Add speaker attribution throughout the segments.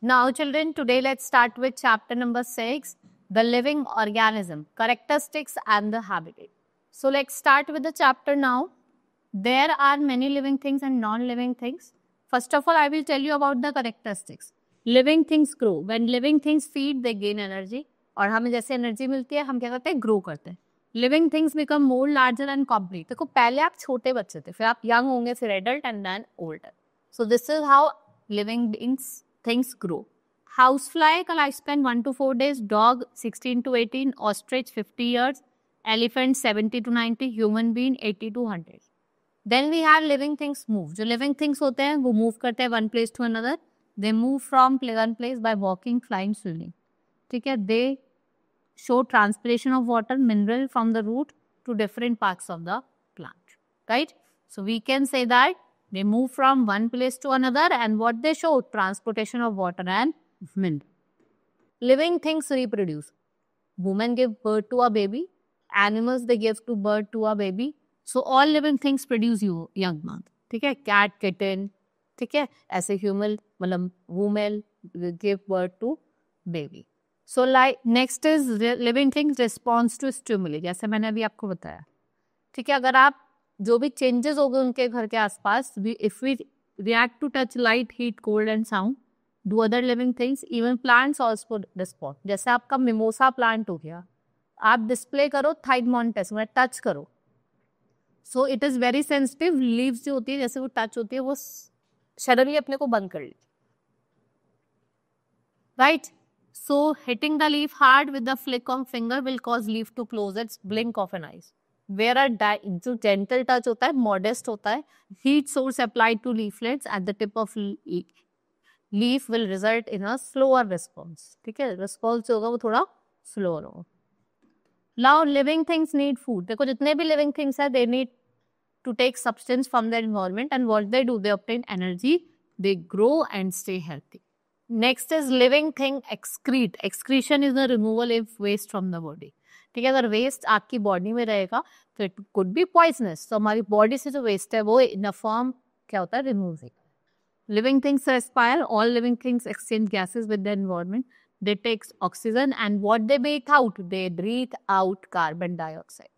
Speaker 1: Now children, today let's start with chapter number 6, the living organism, characteristics and the habitat. So let's start with the chapter now. There are many living things and non-living things. First of all, I will tell you about the characteristics. Living things grow. When living things feed, they gain energy. और हमें जैसे energy मिलती है हम क्या करते हैं, grow करते हैं. Living things become more larger and complete. देखो पहले आप छोटे बच्चे थे, फिर आप यंग होंगे, फिर adult and then older. So this is how living things grow. Housefly का lifespan 1 to 4 days, dog 16 to 18, ostrich 50 years, elephant 70 to 90, human being 80 to 100. Then we have living things move. जो living things होते हैं वो move करते हैं one place to another. They move from one place by walking, flying, swimming. ठीक है? They show transpiration of water, mineral from the root to different parts of the plant. Right? So we can say that they move from one place to another, and what they show, transportation of water and mineral. Living things reproduce. Women give birth to a baby. Animals, they give birth to a baby. So all living things produce young ones. ठीक है? Cat, kitten, ठीक है? ऐसे human, मतलब women give birth to baby. So like next is living things response to stimuli. जैसे मैंने अभी आपको बताया. ठीक है? अगर आप जो भी चेंजेस हो गए उनके घर के आसपास, if we react to touch, light, heat, cold and sound, do other living things, even plants also respond. जैसे आपका मिमोसा प्लांट हो गया, आप डिस्प्ले करो थाइडमोन्टस में, टच करो, so it is very sensitive. Leaves जो होती है जैसे वो टच होती है वो सडनली अपने को बंद कर लेती, right? So hitting the leaf hard with the flick of finger will cause leaf to close its blink of an eyes. Where जो gentle touch होता है, modest होता है, heat source applied to leaflets at the tip of leaf will result in a slower response. ठीक है? Response जो होगा वो थोड़ा slower होगा. Now living things need food. देखो जितने भी living things है, they need to take substance from their environment, and what they do, they obtain energy, they grow and stay healthy. Next is living thing excrete. Excretion is the removal of waste from the body. ठीक है? अगर waste आपकी body में रहेगा तो it could be poisonous. तो हमारी body से जो वेस्ट है वो इन अ फॉर्म क्या होता है, रिमूव होगा. Living things respire. All living things exchange gases with the environment. They take oxygen and what they breathe out, they breathe out carbon dioxide.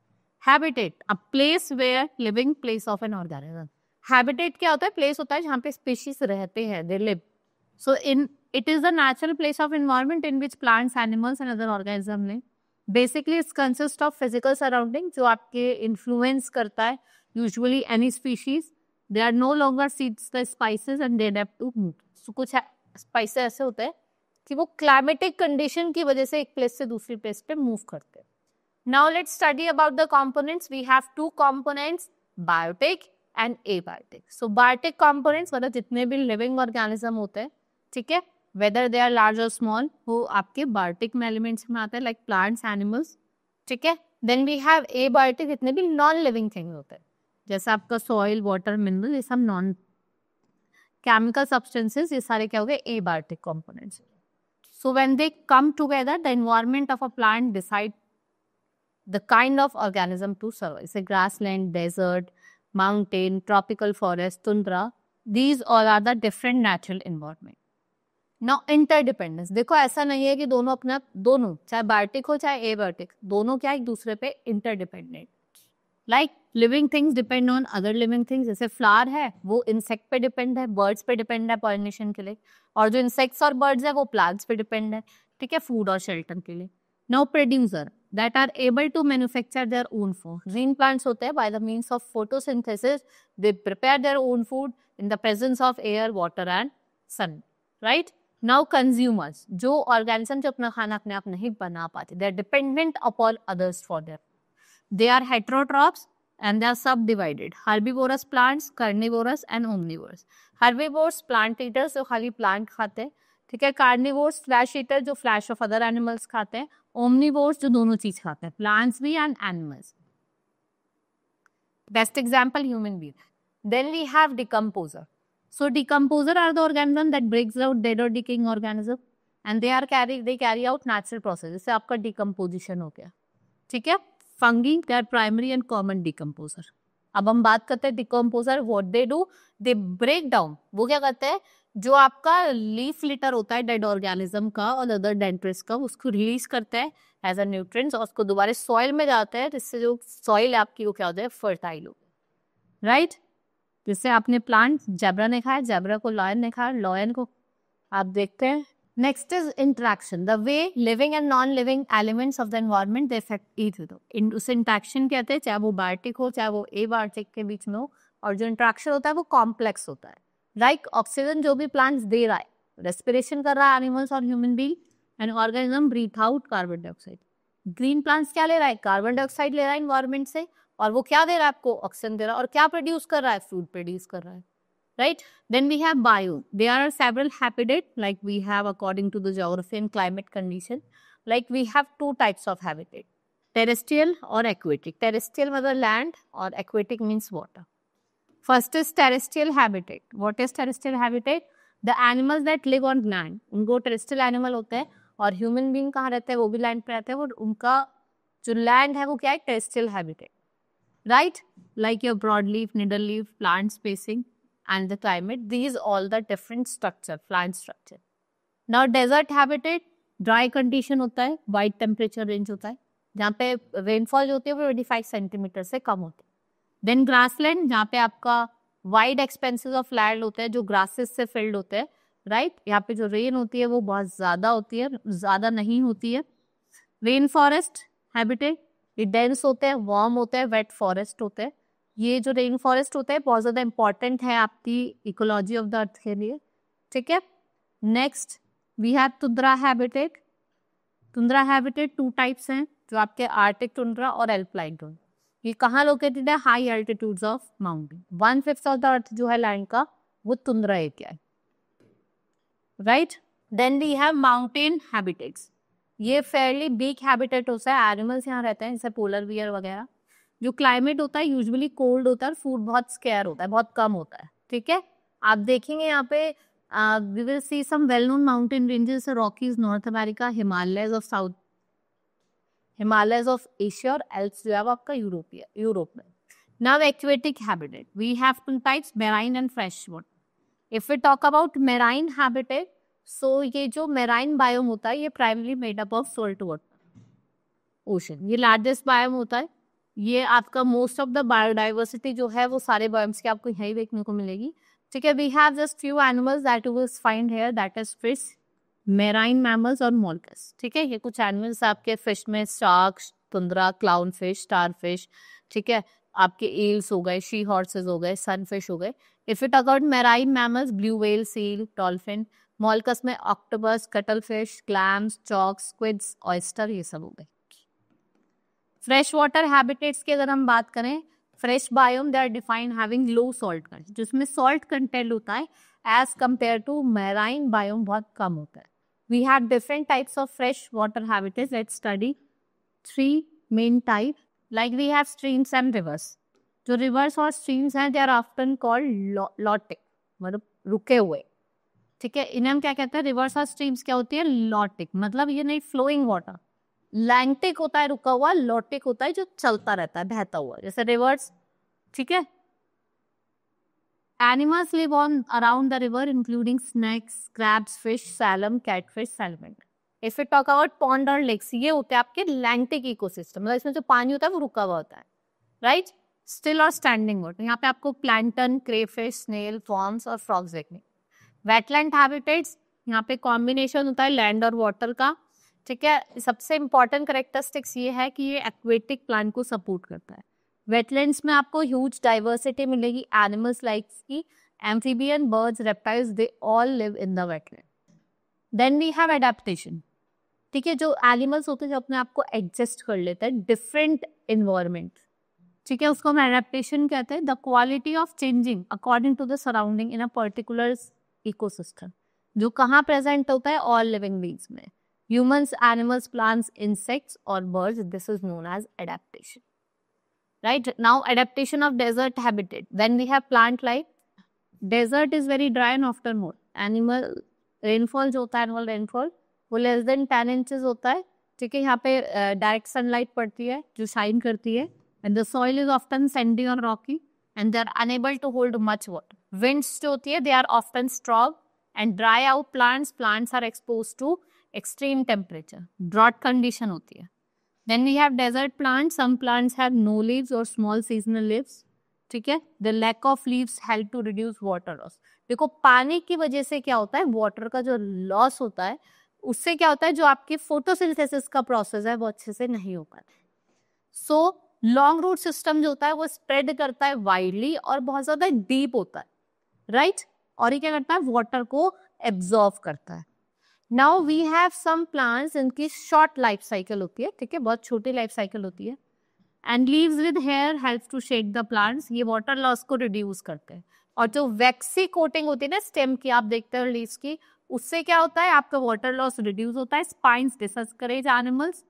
Speaker 1: Habitat, a place where living place of an organism. Habitat क्या होता है? Place होता है जहाँ पे species रहते हैं, they live. So it is the natural place of environment in which plants, animals and other organisms live. Basically it consists of physical surrounding जो आपके influence करता है. Usually any species, they are no longer seeds the spices and they adapt to move. So कुछ spices ऐसे होते हैं कि वो climatic condition की वजह से एक place से दूसरी place पे move करते हैं. Now let's study about the components. We have two components, biotic and abiotic. So biotic components मतलब जितने भी living organism होते हैं, ठीक है, whether they are large or small, वो आपके बायोटिक में एलिमेंट्स में आते हैं, लाइक प्लांट्स, एनिमल्स. ठीक है? देन वी हैव एबायोटिक, जितने भी नॉन लिविंग थिंग्स होते हैं, जैसे आपका सॉइल, वाटर, मिनरल, ये सब नॉन केमिकल सब्सटेंसेस, ये सारे क्या हो गए, abiotic components. So when they come together, the environment of a plant decide the kind of organism to survive. जैसे grassland, desert, mountain, tropical forest, tundra, these all are the different natural environment. Now interdependence, देखो ऐसा नहीं है कि दोनों अपना, दोनों चाहे बायोटिक हो चाहे एबायोटिक, दोनों क्या एक दूसरे पे interdependent. Like living things depend on other living things. जैसे फ्लावर है वो इंसेक्ट पे डिपेंड है, बर्ड्स पे डिपेंड है पॉलिनेशन के लिए, और जो इंसेक्ट्स और बर्ड्स है वो प्लांट्स पे डिपेंड है, ठीक है, फूड और शेल्टर के लिए. Now producer that are able to manufacture their own food. Green plants होते हैं, by the means of photosynthesis they prepare their own food in the presence of air, water and sun. Right? Now consumers, जो organism जो अपना खाना अपने आप नहीं बना पाते, they are dependent upon others for their. They are heterotrophs and they are subdivided. Herbivorous plants, carnivorous and omnivorous. Herbivorous plant eaters जो खाली प्लांट खाते हैं, ठीक है. कार्निवोरस फ्लैश ईटर जो फ्लैश ऑफ अदर एनिमल्स खाते हैं. Omnivorous जो दोनों चीज खाते हैं, प्लांट्स भी and animals. Best example human being. Then we have decomposer. So decomposer are the organism that breaks out dead or decaying organism and they carry out natural process. जैसे आपका decomposition हो गया, ठीक है. Fungi, they are primary and common decomposer. अब हम बात करते हैं decomposer, what they do, they break down. वो क्या करते हैं, जो आपका लीफ लिटर होता है डेड ऑर्गेनिज्म का और अदर डेंट्रिस का, उसको रिलीज करता है एज अ न्यूट्रिएंट्स और उसको दोबारा सॉइल में जाता है, जिससे जो सॉइल आपकी वो क्या होता है, फर्टाइल हो, राइट। जिससे आपने प्लांट जेब्रा ने खाया, जेब्रा को लॉयन ने खाया, लॉयन को आप देखते हैं। Next is interaction, the way living and non living elements of the environment they affect each other. उस इंटरेक्शन कहते हैं, चाहे वो बायोटिक हो चाहे वो एबायोटिक के बीच में हो, और जो इंटरेक्शन होता है वो कॉम्प्लेक्स होता है। लाइक ऑक्सीजन जो भी प्लांट्स दे रहा है, रेस्पिरेशन कर रहा है एनिमल्स और human being, and organism breathe out carbon dioxide. Green plants क्या ले रहा है, कार्बन डाइऑक्साइड ले रहा है इन्वायरमेंट से, और वो क्या दे रहा है आपको, ऑक्सीजन दे रहा है, और क्या प्रोड्यूस कर रहा है, फूड प्रोड्यूस कर रहा है, right? Then we have biome. There are several habitat, like we have according to the geography and climate condition. Like we have two types of habitat, terrestrial or aquatic. Terrestrial means land, or aquatic means water. First is terrestrial habitat. What is terrestrial habitat? The animals that live on land. उनको terrestrial animal होते हैं, और human being कहाँ रहते हैं, वो भी land पे रहते हैं, और उनका जो land है वो क्या है, terrestrial habitat, right? Like your broadleaf, needleleaf, plant spacing and the climate, these all the different structure, plant structure. Now desert habitat, dry condition होता है, wide temperature range होता है, जहाँ पे rainfall जो होती है वो 25 सेंटीमीटर से कम होती है। Then grassland, जहाँ पे आपका wide expanses of land होते हैं जो grasses से filled होते हैं, right? यहाँ पे जो rain होती है वो बहुत ज़्यादा होती है, ज़्यादा नहीं होती है। Rainforest habitat, ये dense होते हैं, warm होते हैं, wet forest होते हैं। ये जो रेन फॉरेस्ट होता है बहुत ज़्यादा इंपॉर्टेंट है आपकी इकोलॉजी ऑफ द अर्थ के लिए, ठीक है। Next we have tundra habitat. Tundra habitat two types हैं, जो आपके आर्टिक टुंड्रा और एल्पाइन टुंड्रा। ये कहाँ लोकेटेड है, high altitudes of mountain. 1/5 of the earth जो है लैंड का वो टुंड्रा एरिया है, right. Then we have mountain habitats. ये फेयरली बिग हैबिटेट होता है, एनिमल्स यहाँ रहते हैं जैसे पोलर बियर वगैरह। जो क्लाइमेट होता है यूजुअली कोल्ड होता है, फूड बहुत स्केयर होता है, बहुत कम होता है, ठीक है। आप देखेंगे यहाँ पे we will see some well known mountain ranges, Rockies North America, Himalayas of south, Himalayas of Asia, और एल्प्स जो है वो आपका यूरोप में। Now aquatic habitat, we have two types, marine and fresh water. If we talk about marine habitat, so ये जो marine biome होता है ये primary made up of salt water ocean, ये लार्जेस्ट बायोम होता है। ये आपका मोस्ट ऑफ द बायोडाइवर्सिटी जो है वो सारे बायोम्स की आपको यही देखने को मिलेगी, ठीक है। We have just few animals that you will find here, that is fish, marine mammals और मोलस्क, ठीक है। ये कुछ एनिमल्स आपके फिश में sharks, tundra, clownfish, starfish, ठीक है। आपके एल्स हो गए, शी हॉर्सेस हो गए, सनफिश हो गए। If you talk about marine mammals, blue whale, seal, dolphin. Mollusc में octopus, cuttlefish, clams, chalks, squids, oyster, ये सब हो गए। फ्रेश वाटर हैबिटेट्स की अगर हम बात करें, fresh biome they are defined having low salt content, जिसमें सॉल्ट कंटेंट होता है as compare to marine biome बहुत कम होता है। We have different types of fresh water habitats, let's study 3 main type. Like we have streams and rivers. जो rivers और streams हैं they are often called lotic, मतलब रुके हुए, ठीक है। इन्हें हम क्या कहते हैं, रिवर्स और स्ट्रीम्स क्या होती है, लॉटिक, मतलब ये नहीं फ्लोइंग वाटर। लैंटिक होता है रुका हुआ, लॉटिक होता है जो चलता रहता है, बहता हुआ, जैसे रिवर्स, ठीक है। Animals live on around the river including snakes, crabs, fish, salmon, catfish, salmon. If you talk about pond और लेक्स, ये होते हैं आपके लैंटिक इकोसिस्टम, मतलब इसमें जो पानी होता है वो रुका हुआ होता है, राइट। स्टिल और स्टैंडिंग वाटर, यहाँ पे आपको प्लैंटन, क्रेफिश, स्नेल, फॉर्म्स और फ्रॉग्स देखने। वेटलैंड हैबिटेट्स, यहाँ पे कॉम्बिनेशन होता है लैंड और वाटर का, ठीक है। सबसे इंपॉर्टेंट करेक्टरिस्टिक्स ये है कि ये एक्वेटिक प्लांट को सपोर्ट करता है। वेटलैंड्स में आपको ह्यूज डाइवर्सिटी मिलेगी, एनिमल्स लाइक की, amphibian, birds, reptiles, they all live in the wetland. Then we have adaptation, ठीक है। जो एनिमल्स होते हैं जो अपने आप को एडजस्ट कर लेते हैं डिफरेंट इन्वायरमेंट, ठीक है, उसको हम एडेप्टेशन कहते हैं। The quality of changing according to the surrounding in a particular ecosystem, जो कहाँ प्रेजेंट होता है, ऑल लिविंग बीइंग्स में, humans, animals, plants, insects or birds. This is known as adaptation, right? Now adaptation of desert habitat, when we have plant life, desert is very dry and often more, animal rainfall जो होता है annual rainfall वो less than 10 inches होता है, ठीक है। यहाँ पे डायरेक्ट सनलाइट पड़ती है जो शाइन करती है, and the soil is often sandy or rocky and they are unable to hold much water. Winds जो होती है they are often strong and dry out plants are expose to extreme temperature, drought condition होती है. Then we have desert plants, some plants have no leaves और small seasonal leaves. ठीक है, the lack of leaves help to reduce water loss. देखो पानी की वजह से क्या होता है, वाटर का जो लॉस होता है उससे क्या होता है, जो आपकी फोटोसिंथेसिस का प्रोसेस है वो अच्छे से नहीं हो पाता. सो लॉन्ग रूट सिस्टम जो होता है वो स्प्रेड करता है वाइडली और बहुत ज्यादा डीप होता है, राइट? और ये क्या करता है, वाटर को एब्जॉर्व करता है. Now we have some plants इनकी शॉर्ट लाइफ साइकिल होती है, ठीक है, बहुत छोटी लाइफ साइकिल होती है. And leaves with hair helps to shake the plants, ये वाटर लॉस को रिड्यूस करते हैं. और जो वैक्सी कोटिंग होती है ना स्टेम की, आप देखते हो लीव्स की, उससे क्या होता है, आपका वाटर लॉस रिड्यूस होता है. Spines discourage animals.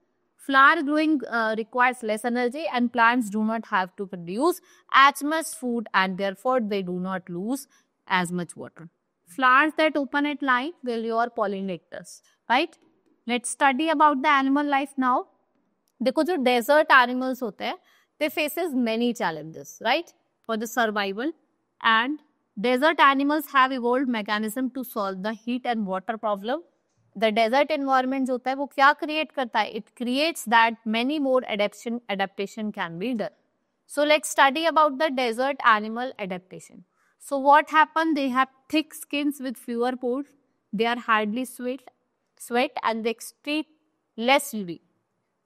Speaker 1: Flower growing requires less energy and plants do not have to produce as much food and therefore they do not lose as much water. Flowers that open at night will your pollinators, right? Let's study about the animal life now. देखो जो desert animals होते हैं, they faces many challenges, right? For the survival, and desert animals have evolved mechanism to solve the heat and water problem. The desert environment जो होता है वो क्या create करता है, it creates that many more adaptation can be done. So let's study about the desert animal adaptation. So what happen, they have thick skins with fewer pores, they are hardly sweat and they excrete less UV.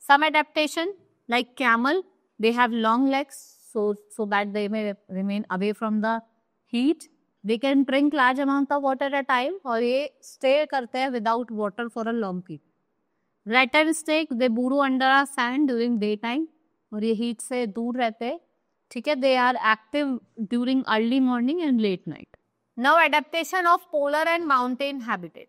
Speaker 1: Some adaptation like camel, they have long legs so that they may remain away from the heat. They can drink large amount of water at a time और ये stay करते हैं without water for a long period. Rat and snake, they burrow under a sand during daytime और ये heat से दूर रहते हैं, ठीक है. They are active during early morning and late night. Now adaptation of polar and mountain habitat.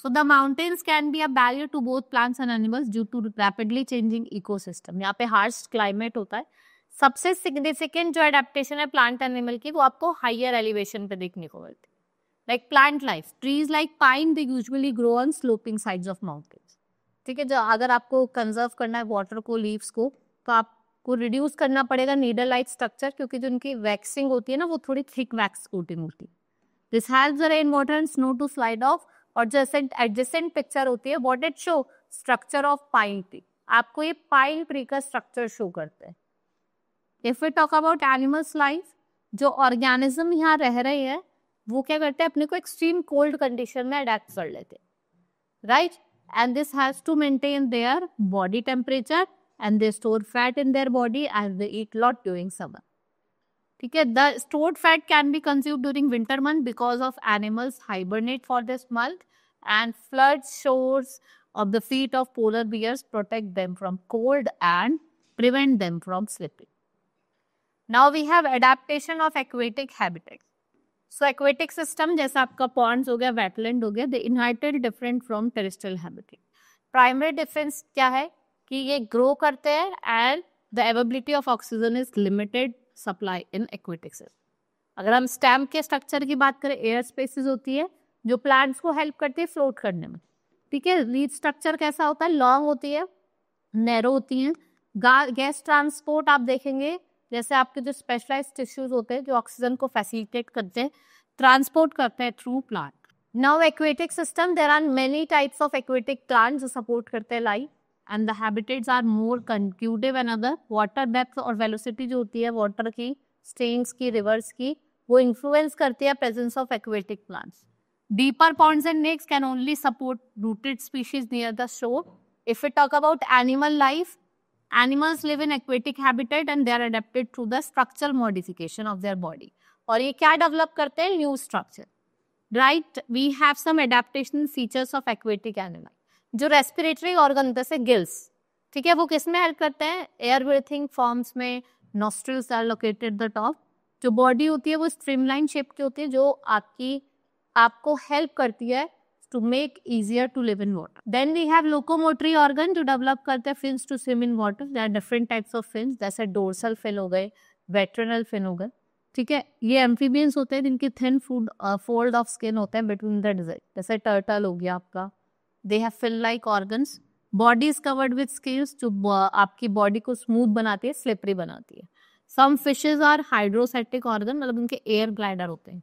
Speaker 1: So the mountains can be a barrier to both plants and animals due to rapidly changing ecosystem. यहाँ पे harsh climate होता है. सबसे significant जो adaptation है plant animal की वो आपको हायर एलिवेशन पे देखने को मिलती है. Like plant life, trees like pine they usually grow on sloping sides of mountains. ठीक है, जो अगर आपको कंजर्व करना है वाटर को, लीव्स को, तो आपको रिड्यूस करना पड़ेगा नीडल लाइक स्ट्रक्चर, क्योंकि जो उनकी वैक्सिंग होती है ना वो थोड़ी थिक वैक्स कोटिंग होती है. This helps the rain water and snow to slide off. और जो एडजेसेंट पिक्चर होती है, what it show, structure of pine tree. आपको ये पाइन ट्री का स्ट्रक्चर शो करते हैं. If we talk about animals life, जो ऑर्गेनिज्म यहाँ रह रहे हैं वो क्या करते हैं, अपने को एक्सट्रीम कोल्ड कंडीशन में अडेप्ट कर लेते हैं, right? And this has to maintain their body temperature and they store fat in their body and they eat lot during summer. ठीक है, the stored fat can be consumed during winter month because of animals hibernate for this month and flood shores of the feet of polar bears protect them from cold and prevent them from slipping. Now we have adaptation of aquatic habitat. So aquatic system जैसा आपका ponds हो गया, wetland हो गया, they inherited different from terrestrial habitat. Primary difference क्या है कि ये grow करते हैं and the availability of oxygen is limited supply in aquatic system. अगर हम stem के structure की बात करें, air spaces होती है जो plants को help करती है float करने में. ठीक है, leaf structure कैसा होता है, long होती है, narrow होती है. गैस ट्रांसपोर्ट आप देखेंगे, जैसे आपके जो स्पेशलाइज्ड टिश्यूज होते हैं जो ऑक्सीजन को फैसिलिटेट करते हैं, ट्रांसपोर्ट करते हैं through plant. Now aquatic system, there are many types of aquatic plant जो सपोर्ट करते हैं life and the habitats are more conducive and other. Water depth और वेलोसिटी जो होती है वाटर की, स्ट्रीम्स की, रिवर्स की, वो इन्फ्लुएंस करती है presence of aquatic plants. Deeper ponds and lakes can only support rooted species near the shore. If we talk about animal life, animals live in aquatic habitat and they are adapted through the structural modification of their body. और ये क्या develop करते हैं, new structure, right? We have some adaptation features of aquatic animal. जो respiratory organ होते हैं gills, ठीक है, वो किस में हेल्प करते हैं, एयर ब्रीथिंग फॉर्म्स में. Nostrils are located the top. जो बॉडी होती है वो स्ट्रीमलाइन शेप की होती है जो आपको हेल्प करती है to make easier to live in water. Then we have locomotory organ जो develop करते हैं fins to swim in water. There are different types of fins, जैसे dorsal fin हो गए, ventral fin हो गए. ठीक है, ये amphibians होते हैं जिनकी thin fold of skin होते हैं between the gizzard, जैसे turtle हो गया आपका. They have fin-like organs. Body is covered with scales जो आपकी body को smooth बनाती है, slippery बनाती है. Some fishes are hydrostatic organ, मतलब उनके air glider होते हैं.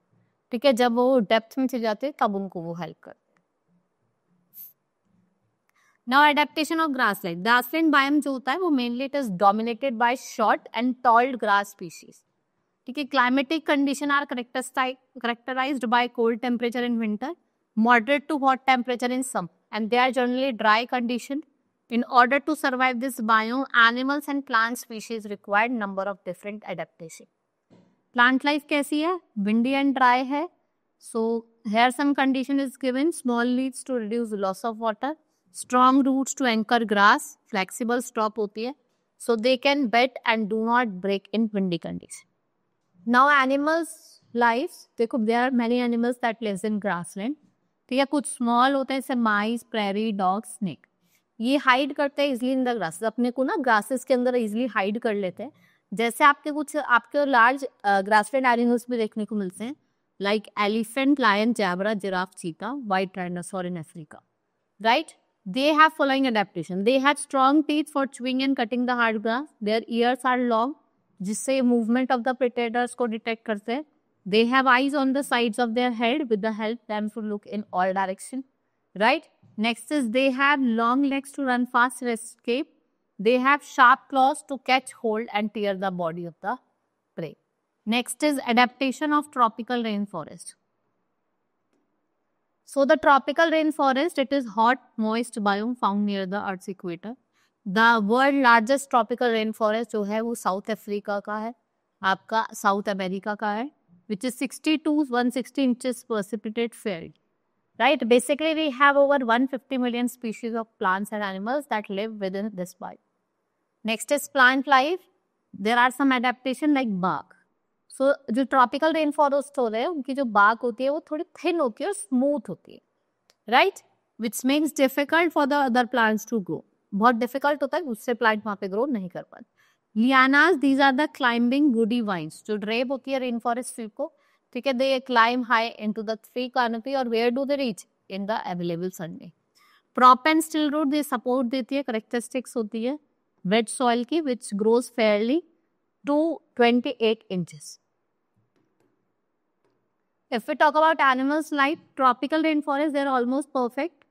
Speaker 1: ठीक है, जब वो डेप्थ में चले जाते हैं तब उनको वो हेल्प करते हैं। Now adaptation of grassland, grassland biome जो होता है वो mainly it is dominated by short and told grass species. ठीक है, climatic condition are characterized by cold temperature in winter, moderate to hot temperature in summer, and they are generally dry condition. In order to survive this biome, animals and plant species require number of different adaptation. Plant life कैसी है? Windy and dry है. So here some condition is given. Small leaves to reduce loss of water. Strong roots to anchor grass. Flexible stalk होती है. So they can bend and do not break in windy condition. Now animals lives, देखो there are many animals that lives in grassland. ठीक है, कुछ small होते हैं जैसे mice, prairie dog, snake. ये हाइड करते हैं इजिली इन द ग्रासेस, अपने को ना ग्रासेस के अंदर इजिली हाइड कर लेते हैं. जैसे आपके लार्ज ग्रासलैंड एनिमल्स भी देखने को मिलते हैं, like elephant, lion, zebra, giraffe, cheetah, white dinosaur in Africa, right. They have following adaptation. They had strong teeth for chewing and cutting the hard grass. Their ears are long, जिससे movement of the predators को detect करते हैं. They have eyes on the sides of their head with the help them to look in all direction, right? Next is they have long legs to run fast and escape. They have sharp claws to catch hold and tear the body of the prey. Next is adaptation of tropical rainforest. So the tropical rainforest, it is hot, moist biome found near the Earth's equator. The world largest tropical rainforest जो है वो south Africa का है, आपका south America का है, which is 60 to 160 inches precipitate field. Right? Basically, we have over 150 million species of plants and animals that live within this biome. Next is plant life. There are some adaptation like bark. So, जो tropical rainforest हो रहे हैं उनकी जो bark होती है वो थोड़ी thin होती है और smooth होती है, right? Which makes difficult for the other plants to grow. बहुत difficult होता है, उससे plant वहाँ पे grow नहीं कर पाते. Lianas, these are the climbing woody vines. जो drape होती है rainforest tree को, ठीक है, they climb high into the tree canopy और where do they reach? In the available sunlight. Prop and still root they support देती है, characteristics होती है wet soil की, which grows fairly to 28 inches. If we talk about animals life, tropical rainforest, they are almost perfect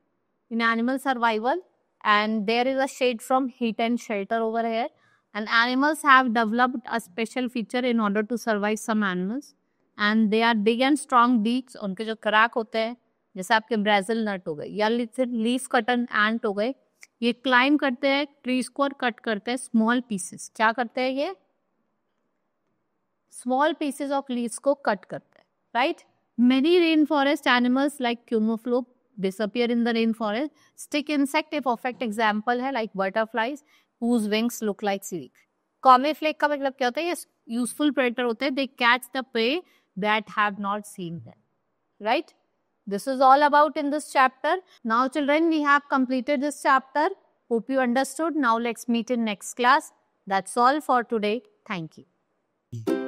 Speaker 1: in animal survival, and there is a shade from heat and shelter over here, and animals have developed a special feature in order to survive some animals, and they are big and strong beaks. उनके जो crack होते हैं जैसे आपके Brazil नट हो गए या leaf कटन एंट हो गए, ये क्लाइम करते हैं ट्रीज को और कट करते हैं स्मॉल पीसेस. क्या करते हैं ये? स्मॉल पीसेस ऑफ लीव्स को कट करते हैं, right. Many rainforest animals like cumuliflow disappear in the rainforest. Stick insect एक perfect example है like butterflies whose wings look like silk. Comiflake का मतलब क्या होता है? ये useful predator होते हैं. They catch the prey that have not seen them. Right? This is all about in this chapter. Now children, we have completed this chapter. Hope you understood. Now let's meet in next class. That's all for today. Thank you.